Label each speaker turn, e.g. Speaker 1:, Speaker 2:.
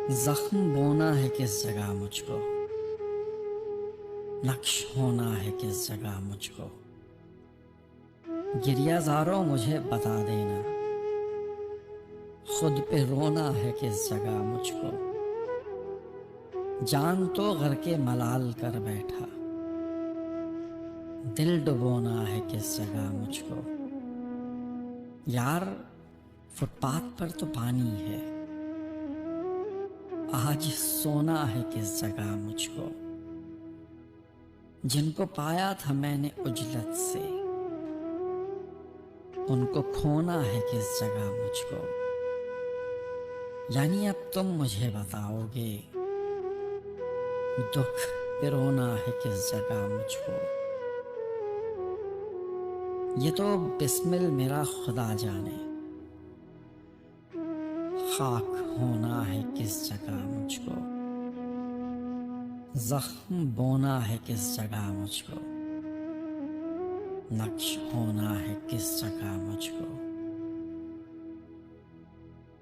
Speaker 1: जख्म बोना है किस जगह मुझको, नक्श होना है किस जगह मुझको। गिरियाज़ारों मुझे बता देना, खुद पे रोना है किस जगह मुझको। जान तो घर के मलाल कर बैठा, दिल डुबोना है किस जगह मुझको। यार फुटपाथ पर तो पानी है, आज सोना है किस जगह मुझको। जिनको पाया था मैंने उजलत से, उनको खोना है किस जगह मुझको। यानी अब तुम मुझे बताओगे, दुख पे रोना है किस जगह मुझको। ये तो बिस्मिल मेरा खुदा जाने, खाक होना है किस जगह मुझको। जख्म बोना है किस जगह मुझको, नक्श होना है किस जगह मुझको।